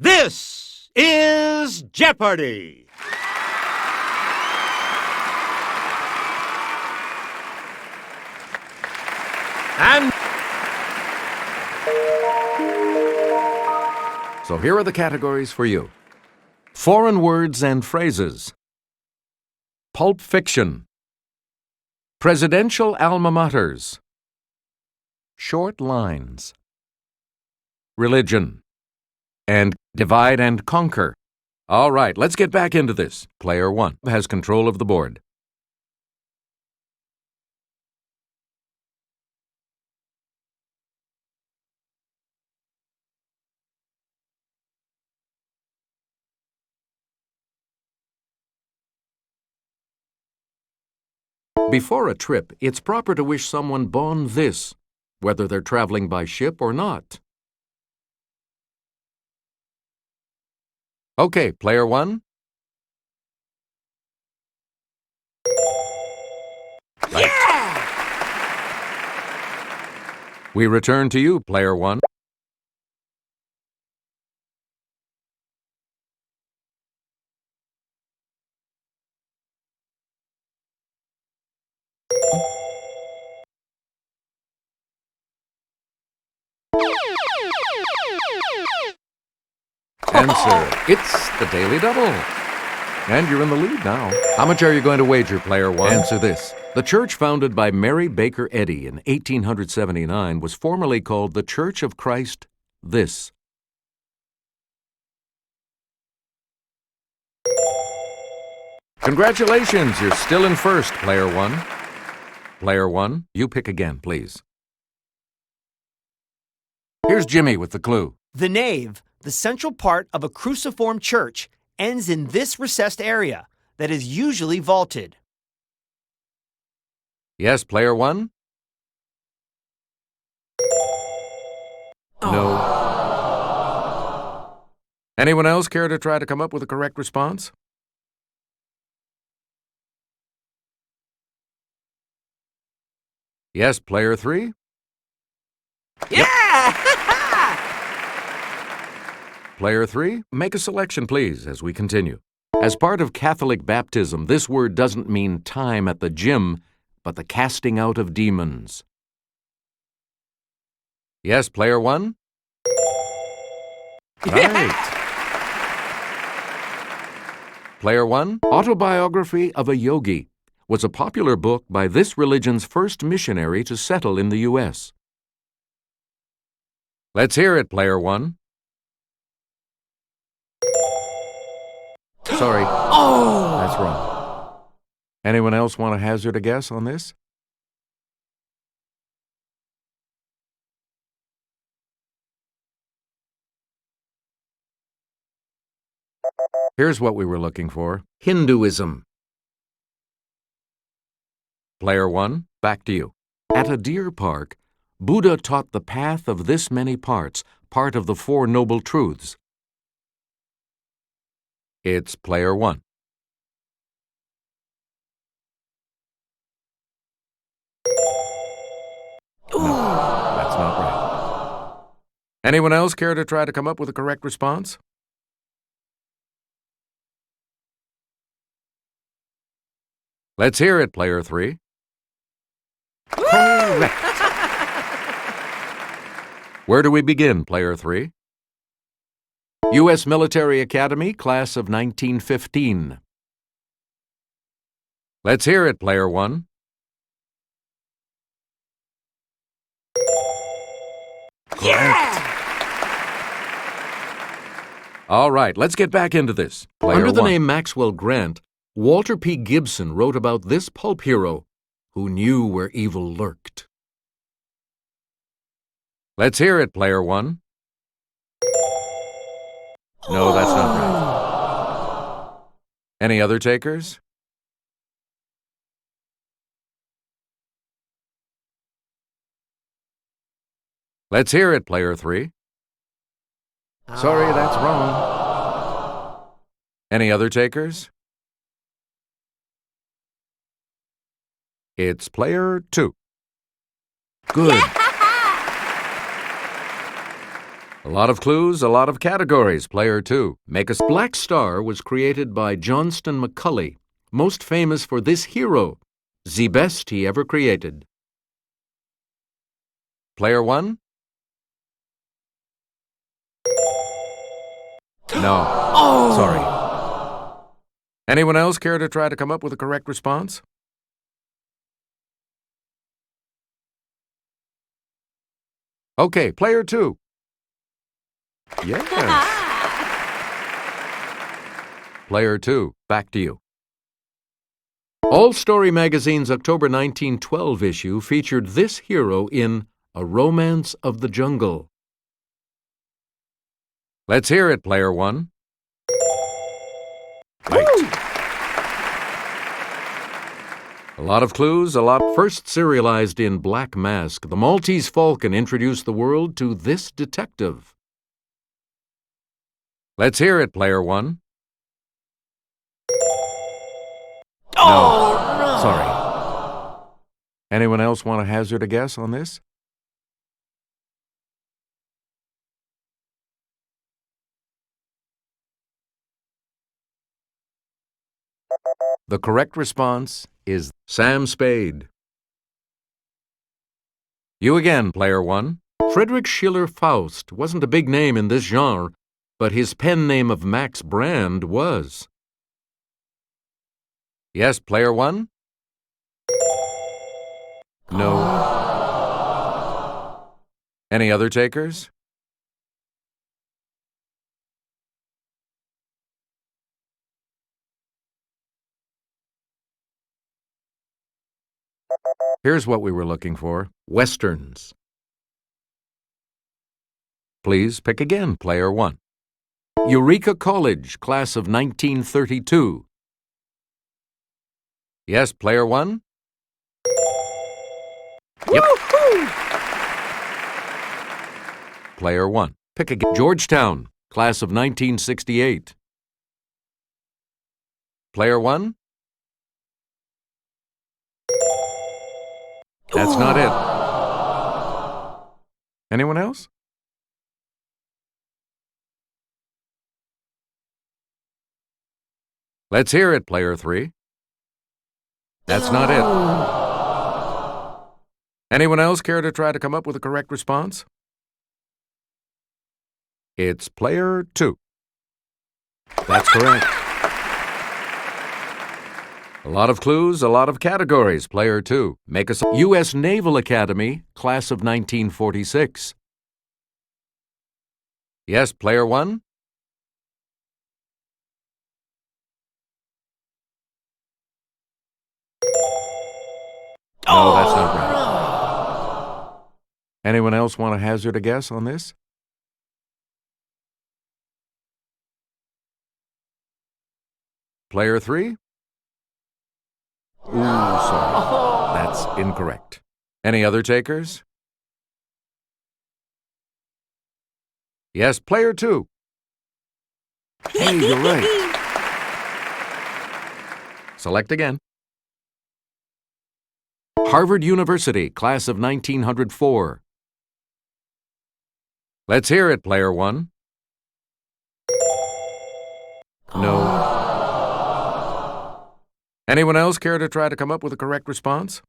This is Jeopardy! And so here are the categories for you. Foreign words and phrases. Pulp fiction. Presidential alma maters. Short lines. Religion. And divide and conquer. All right, let's get back into this. Player 1 has control of the board. Before a trip, it's proper to wish someone bon vis, whether they're traveling by ship or not. Okay, player 1. Right. Yeah! We return to you, player 1. Answer. It's the Daily Double. And you're in the lead now. How much are you going to wager, player 1? Answer this. The church founded by Mary Baker Eddy in 1879 was formerly called the Church of Christ This. Congratulations, you're still in first, player 1. Player 1, you pick again, please. Here's Jimmy with the clue. The nave, the central part of a cruciform church, ends in this recessed area that is usually vaulted. Yes, player 1? No. Anyone else care to try to come up with a correct response? Yes, player 3? Yeah! Player 3, make a selection, please, as we continue. As part of Catholic baptism, this word doesn't mean time at the gym, but the casting out of demons. Yes, player 1? Right. Player 1, Autobiography of a Yogi was a popular book by this religion's first missionary to settle in the U.S. Let's hear it, player 1. Sorry. Oh! That's wrong. Anyone else want to hazard a guess on this? Here's what we were looking for. Hinduism. Player 1, back to you. At a deer park, Buddha taught the path of this many parts, part of the Four Noble Truths. It's player 1. No, that's not right. Anyone else care to try to come up with a correct response? Let's hear it, player 3. Correct. Where do we begin, player 3? U.S. Military Academy, class of 1915. Let's hear it, player 1. Yeah! All right, let's get back into this. Player Under the 1. name Maxwell Grant, Walter P. Gibson wrote about this pulp hero who knew where evil lurked. Let's hear it, player 1. No, that's not right. Any other takers? Let's hear it, player 3. Sorry, that's wrong. Any other takers? It's player 2. Good. A lot of clues, a lot of categories. Player 2. Make a... Black Star was created by Johnston McCulley, most famous for this hero, the best he ever created. Player 1? No. Sorry. Anyone else care to try to come up with a correct response? Okay, player 2. Yes. Player 2, back to you. All Story Magazine's October 1912 issue featured this hero in A Romance of the Jungle. Let's hear it, player 1. Right. A lot of clues, a lot... First serialized in Black Mask, the Maltese Falcon introduced the world to this detective. Let's hear it, player 1. Oh, no! Sorry. Anyone else want to hazard a guess on this? The correct response is Sam Spade. you again, player 1. Friedrich Schiller Faust wasn't a big name in this genre, but his pen name of Max Brand was. Yes, player 1? No. Any other takers? Here's what we were looking for. Westerns. Please pick again, player 1. Eureka College, class of 1932. Yes, player 1? Yep. Player 1. Pick again. Georgetown, class of 1968. Player 1? That's not it. Anyone else? Let's hear it, player 3. That's not it. Anyone else care to try to come up with a correct response? It's player 2. That's correct. A lot of clues, a lot of categories. Player 2. Make us U.S. Naval Academy, class of 1946. Yes, player 1? No, that's not right. Anyone else want to hazard a guess on this? Player 3? Ooh, sorry. That's incorrect. Any other takers? Yes, player 2. Hey, you're right. Select again. Harvard University, class of 1904. Let's hear it, player 1. No. Anyone else care to try to come up with a correct response?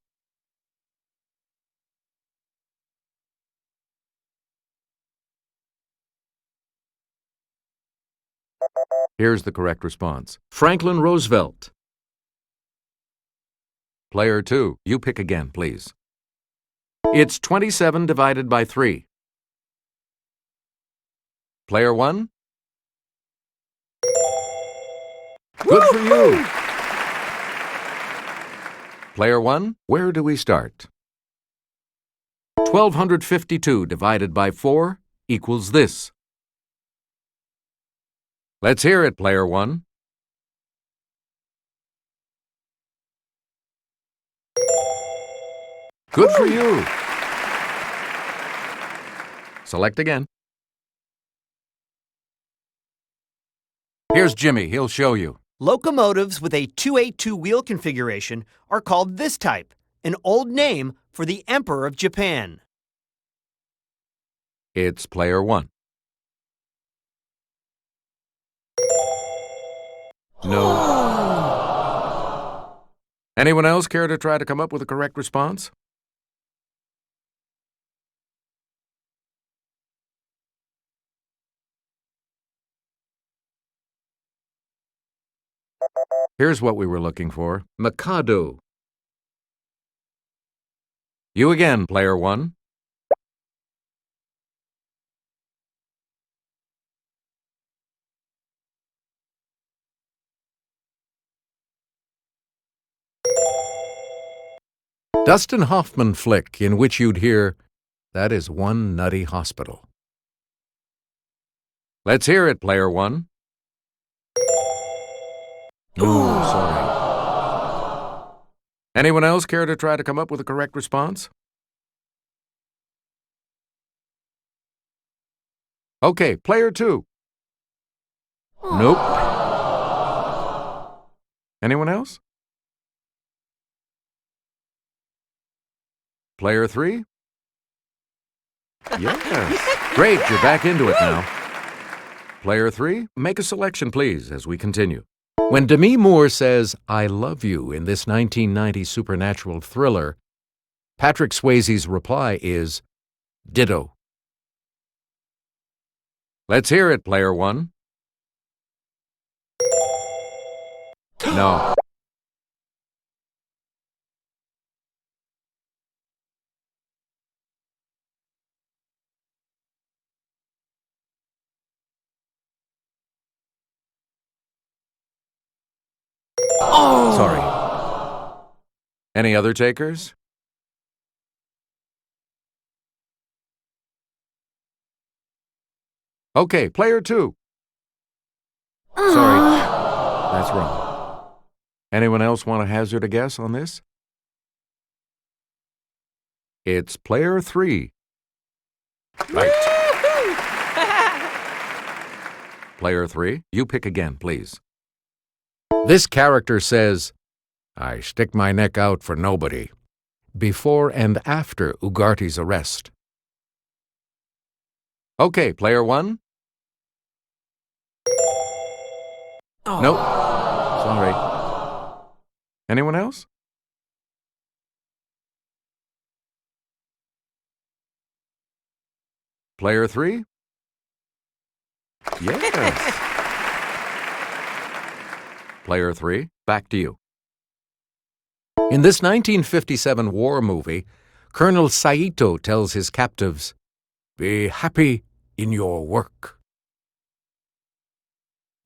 Here's the correct response. Franklin Roosevelt. Player 2, you pick again, please. It's 27 divided by 3. Player 1? Good for you! Player 1, where do we start? 1,252 divided by 4 equals this. Let's hear it, player 1. Good for you! Select again. Here's Jimmy. He'll show you. Locomotives with a 282 wheel configuration are called this type, an old name for the Emperor of Japan. It's player 1. No. Anyone else care to try to come up with a correct response? Here's what we were looking for. Mikado. You again, player one. Dustin Hoffman flick in which you'd hear, "That is one nutty hospital." Let's hear it, player one. Ooh, sorry. Anyone else care to try to come up with a correct response? Okay, player two. Nope. Anyone else? Player three? Yes. Great, you're back into it now. Player three, make a selection, please, as we continue. When Demi Moore says, "I love you" in this 1990 supernatural thriller, Patrick Swayze's reply is, "Ditto." Let's hear it, player one. No. Oh! Sorry. Any other takers? Okay, player two. Sorry. That's wrong. Anyone else want to hazard a guess on this? It's player three. Right. Player three, you pick again, please. This character says, "I stick my neck out for nobody," before and after Ugarte's arrest. Okay, player one. Oh. Nope. Sorry. Anyone else? Player three? Yes. Player three, back to you. In this 1957 war movie, Colonel Saito tells his captives, "Be happy in your work."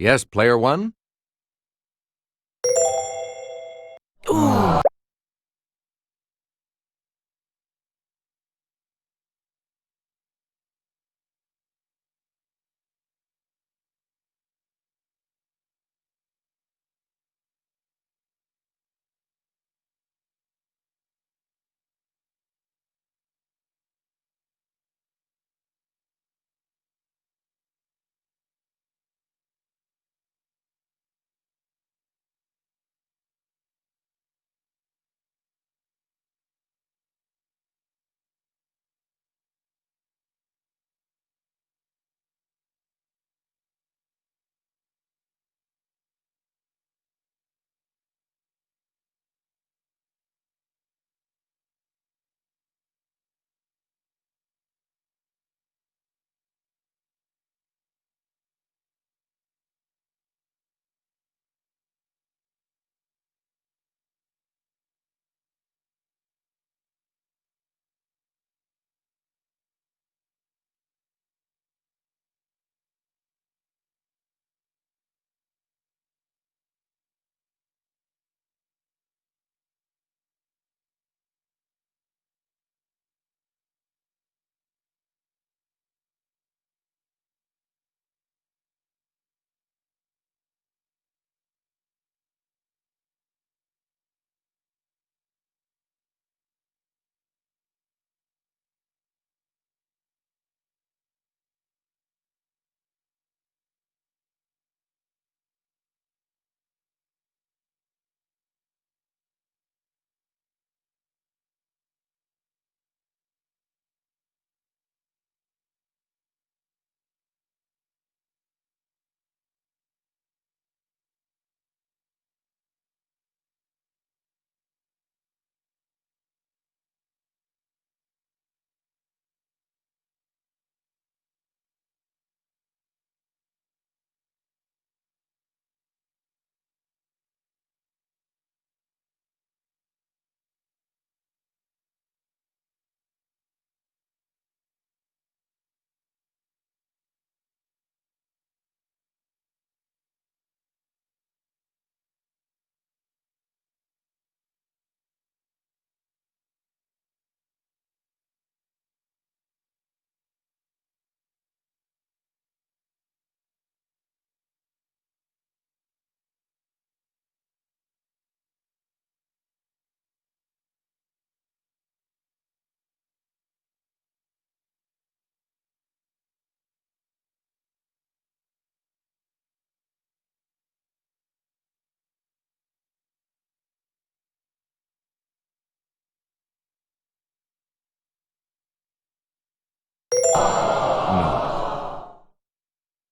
Yes, player one? Ooh.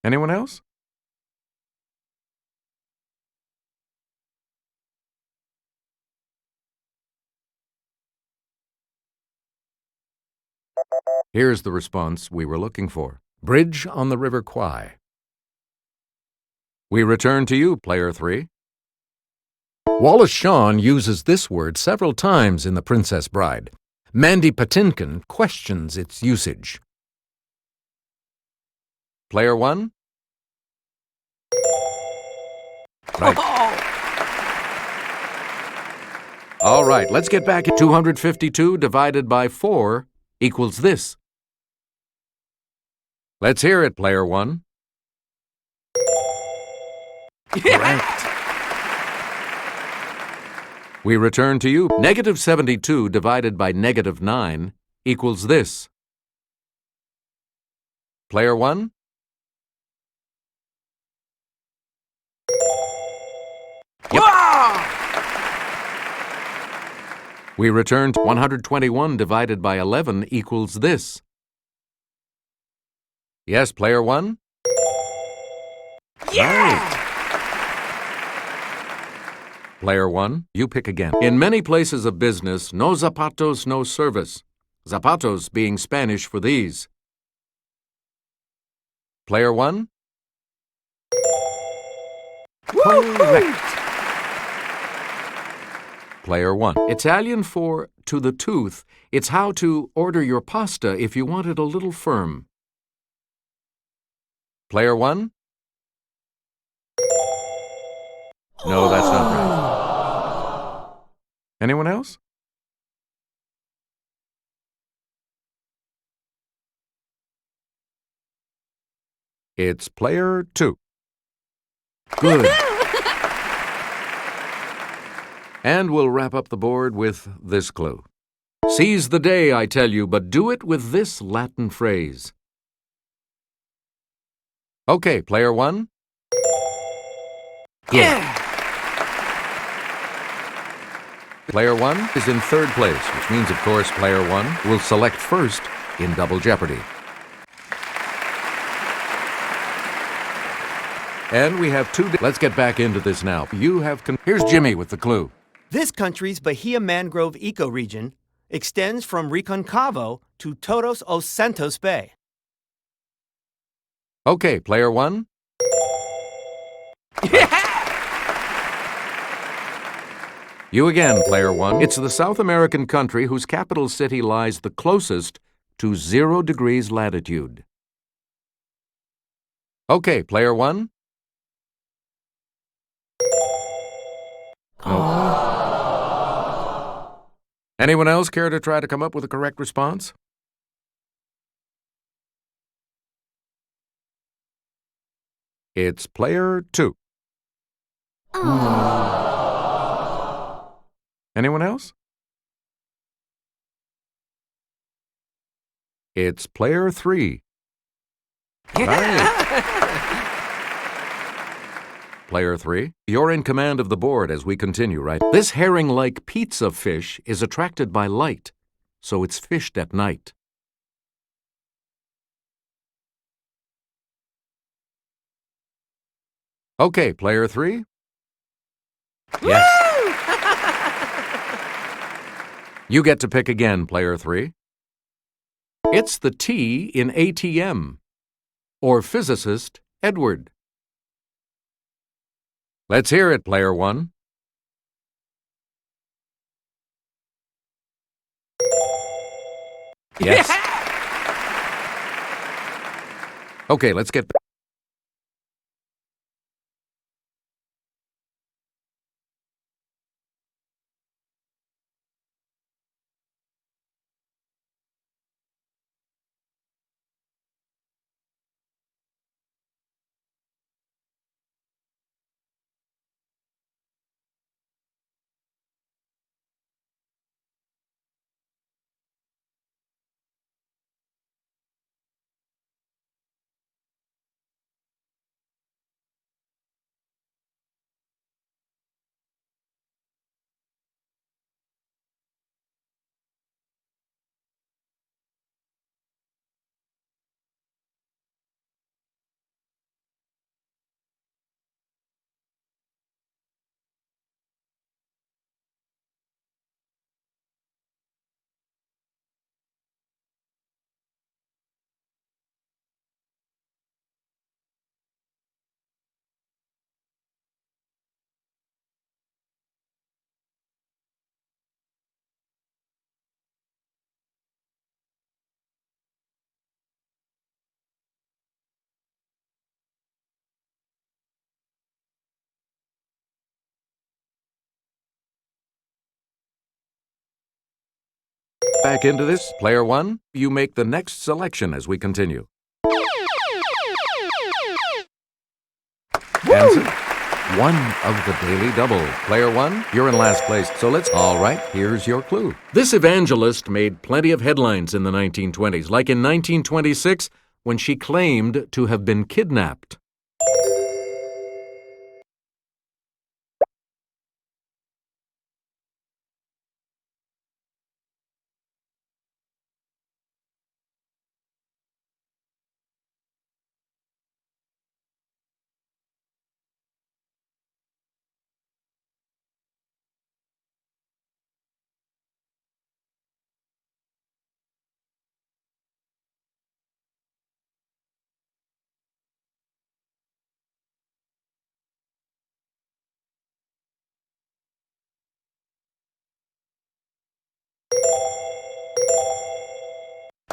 Anyone else? Here's the response we were looking for. Bridge on the River Kwai. We return to you, player 3. Wallace Shawn uses this word several times in The Princess Bride. Mandy Patinkin questions its usage. Player 1? Right. All right, let's get back. 252 divided by 4 equals this. Let's hear it, player 1. Correct. We return to you. Negative 72 divided by negative 9 equals this. Player 1? Yep. We return to 121 divided by 11 equals this. Yes, player 1? Yeah! Right. Player 1, you pick again. In many places of business, no zapatos, no service. Zapatos being Spanish for these. Player 1? Correct. Player 1. Italian for to the tooth. It's how to order your pasta if you want it a little firm. Player 1? No, that's not right. Anyone else? It's player 2. Good. And we'll wrap up the board with this clue. Seize the day, I tell you, but do it with this Latin phrase. Okay, player 1. Yeah. Player 1 is in third place, which means, of course, player 1 will select first in Double Jeopardy. And we have 2. Let's get back into this now. Here's Jimmy with the clue. This country's Bahia Mangrove ecoregion extends from Reconcavo to Todos os Santos Bay. Okay, player 1. You again, player 1. It's the South American country whose capital city lies the closest to 0 degrees latitude. Okay, player 1. No. Anyone else care to try to come up with a correct response? It's player 2. Anyone else? It's player 3. Right. Player 3, you're in command of the board as we continue, right? This herring-like pizza fish is attracted by light, so it's fished at night. Okay, player 3. Yes. You get to pick again, player 3. It's the T in ATM, or physicist Edward. Let's hear it, player 1. Yes. Okay, let's get back. back into this. Player one, you make the next selection as we continue. Answer, one of the Daily Double. Player one, you're in last place, so let's... All right, here's your clue. This evangelist made plenty of headlines in the 1920s, like in 1926 when she claimed to have been kidnapped.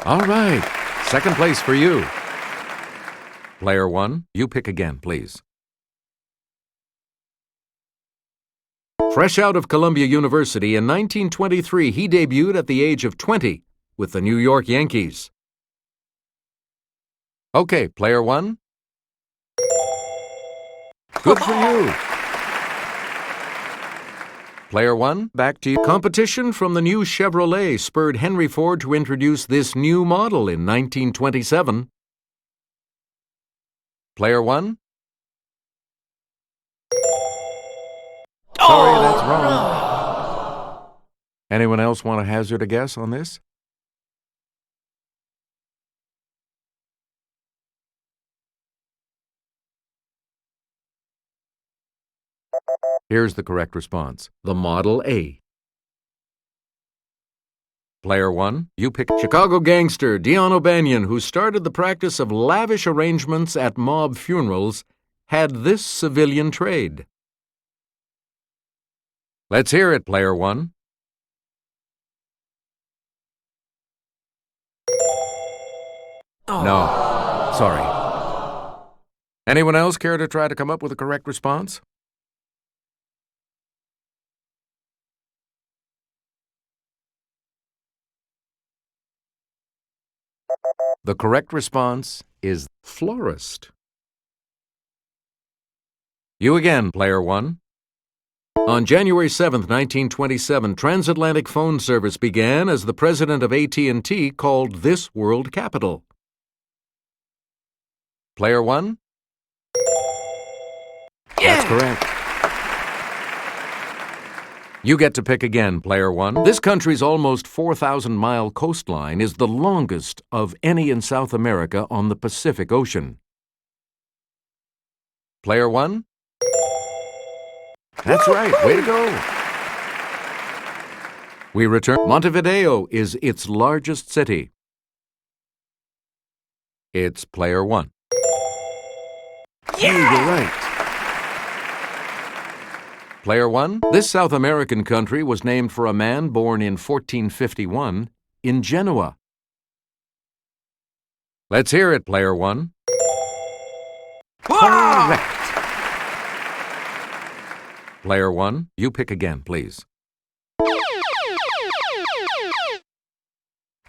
All right, second place for you. Player one, you pick again, please. Fresh out of Columbia University in 1923, he debuted at the age of 20 with the New York Yankees. Okay, player one. Good for you. Player one, back to you. Competition from the new Chevrolet spurred Henry Ford to introduce this new model in 1927. Player one. Sorry, that's wrong. Anyone else want to hazard a guess on this? Here's the correct response. The Model A. Player one, you pick. Chicago gangster Dion O'Banion, who started the practice of lavish arrangements at mob funerals, had this civilian trade. Let's hear it, player one. No, sorry. Anyone else care to try to come up with a correct response? The correct response is Florist. you again, player one. On January 7, 1927, transatlantic phone service began as the president of AT&T called this world capital. Player one. That's correct. You get to pick again, player one. This country's almost 4,000-mile coastline is the longest of any in South America on the Pacific Ocean. Player one. That's right. Way to go. We return. Montevideo is its largest city. It's player one. Yeah! You're right. Player one. This South American country was named for a man born in 1451 in Genoa. Let's hear it, player one. Correct. Player one, you pick again, please.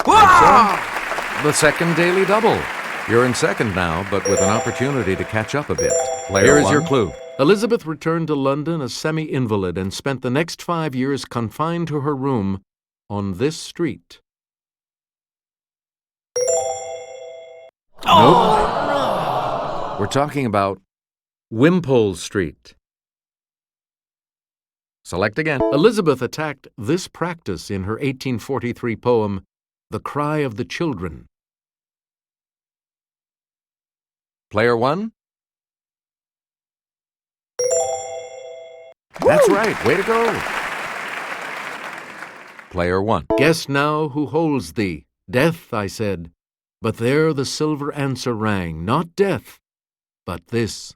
The second Daily Double. You're in second now, but with an opportunity to catch up a bit. Here is your clue. Elizabeth returned to London a semi-invalid and spent the next 5 years confined to her room on this street. Nope. We're talking about Wimpole Street. select again. Elizabeth attacked this practice in her 1843 poem, The Cry of the Children. Player one. That's right. Way to go. Player one. Guess now who holds thee? Death, I said. But there the silver answer rang, not death, but this.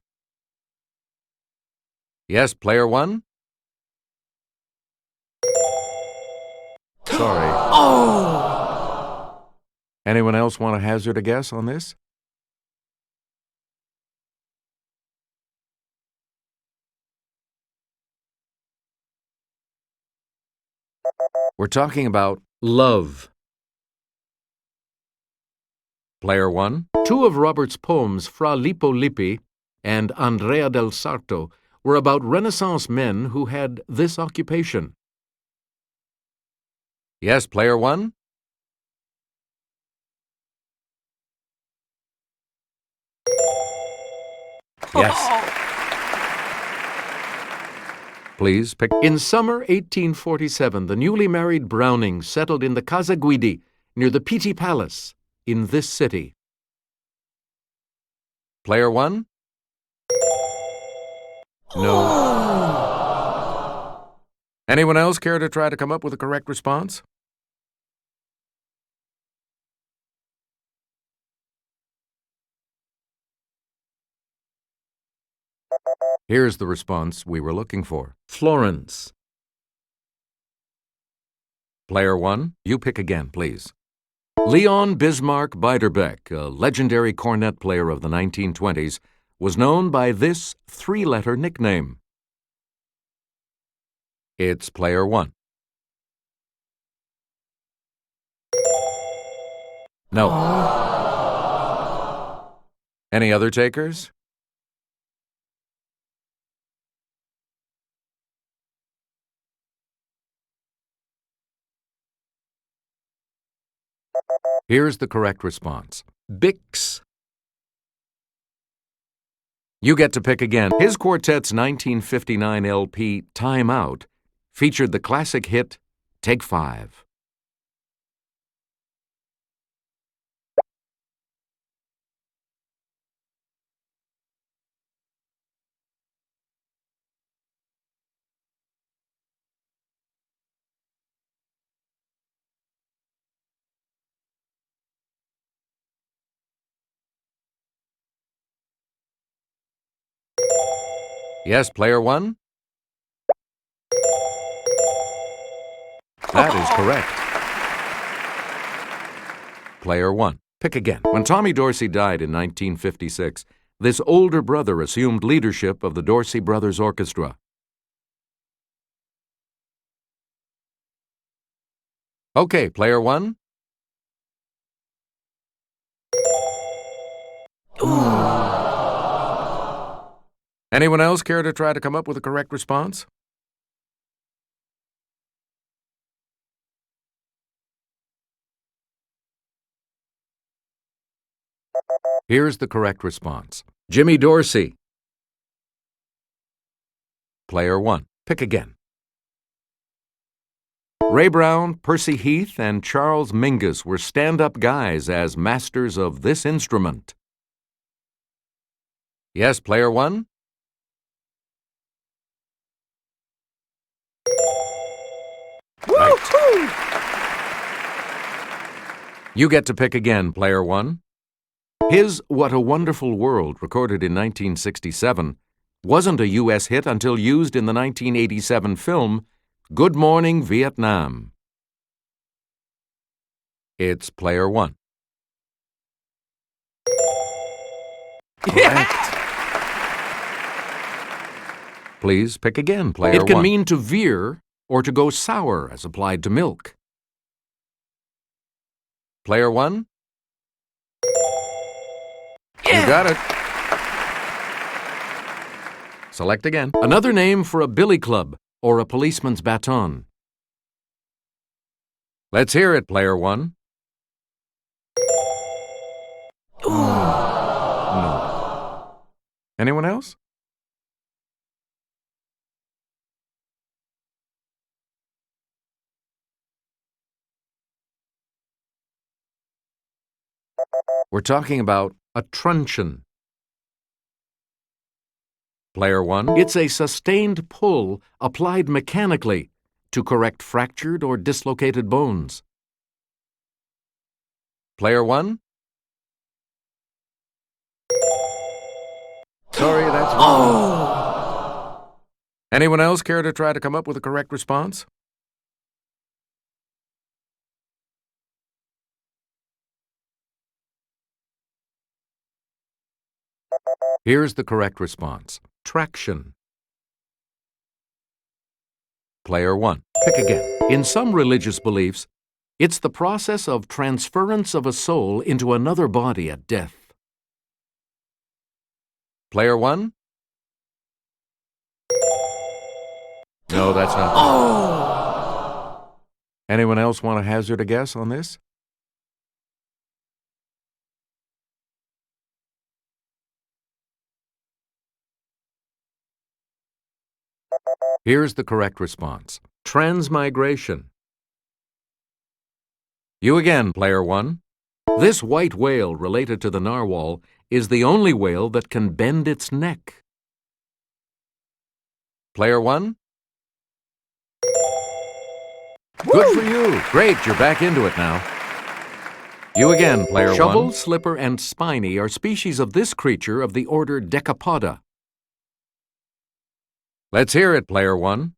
Yes, player one. Sorry. Oh! Anyone else want to hazard a guess on this? We're talking about Love. Player 1. Two of Robert's poems, Fra Lippo Lippi and Andrea del Sarto, were about Renaissance men who had this occupation. Yes, Player 1. Yes. Please pick. In summer 1847, the newly married Brownings settled in the Casa Guidi near the Pitti Palace in this city. Player 1. No. Anyone else care to try to come up with a correct response? Here's the response we were looking for. Florence. Player 1, you pick again, please. Leon Bismarck Beiderbecke, a legendary cornet player of the 1920s, was known by this three-letter nickname. It's Player 1. No. Any other takers? Here's the correct response. Bix. You get to pick again. His quartet's 1959 LP, Time Out, featured the classic hit, Take 5. Yes, Player 1? That is correct. Player 1, pick again. When Tommy Dorsey died in 1956, this older brother assumed leadership of the Dorsey Brothers Orchestra. Okay, Player 1? Anyone else care to try to come up with a correct response? Here's the correct response. Jimmy Dorsey. Player 1, pick again. Ray Brown, Percy Heath, and Charles Mingus were stand-up guys as masters of this instrument. Yes, Player 1? Right. You get to pick again, Player 1. His What a Wonderful World, recorded in 1967, wasn't a U.S. hit until used in the 1987 film Good Morning, Vietnam. It's Player 1. Correct. Please pick again, Player 1. It can mean to veer or to go sour as applied to milk. Player 1? You got it. Select again. Another name for a billy club or a policeman's baton. Let's hear it, Player 1. No. Anyone else? We're talking about A truncheon. Player 1. It's a sustained pull applied mechanically to correct fractured or dislocated bones. Player 1. Sorry, that's wrong. Anyone else care to try to come up with a correct response? Here's the correct response. Traction. Player 1. Pick again. In some religious beliefs, It's the process of transference of a soul into another body at death. Player 1? No, that's not. Oh! Anyone else want to hazard a guess on this? Here's the correct response. Transmigration. You again, Player 1. This white whale related to the narwhal is the only whale that can bend its neck. Player 1? Good for you. Great, you're back into it now. You again, Player 1. Shovel, slipper, and spiny are species of this creature of the order Decapoda. Let's hear it, Player 1.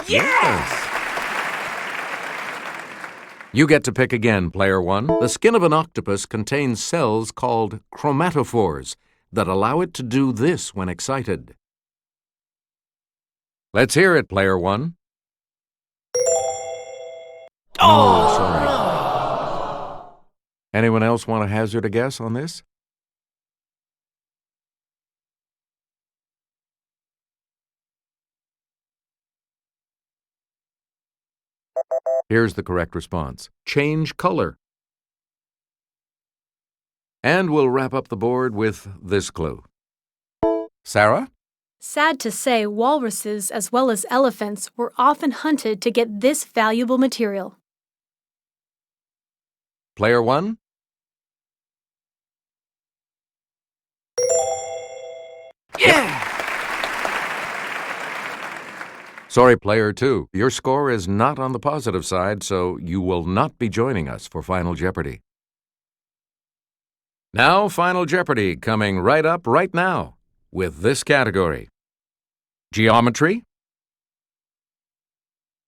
Yes! You get to pick again, Player 1. The skin of an octopus contains cells called chromatophores that allow it to do this when excited. Let's hear it, Player 1. Oh, sorry. Anyone else want to hazard a guess on this? Here's the correct response. Change color. And we'll wrap up the board with this clue. Sarah? Sad to say, walruses as well as elephants were often hunted to get this valuable material. Player 1? Yeah! Sorry, Player 2. Your score is not on the positive side, so you will not be joining us for Final Jeopardy. Now, Final Jeopardy coming right up right now with this category. Geometry.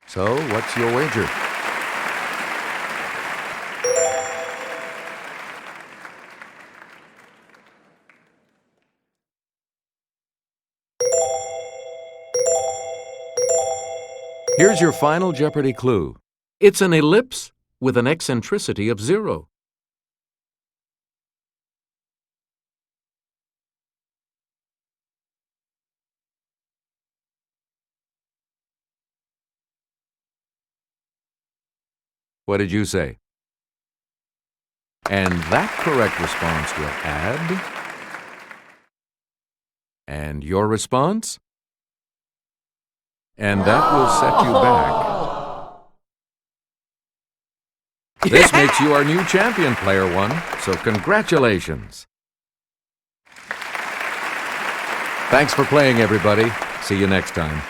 So, what's your wager? Here's your Final Jeopardy clue. It's an ellipse with an eccentricity of 0. What did you say? And that correct response will add. And your response? And that will set you back. This makes you our new champion, Player 1, so congratulations. Thanks for playing, everybody. See you next time.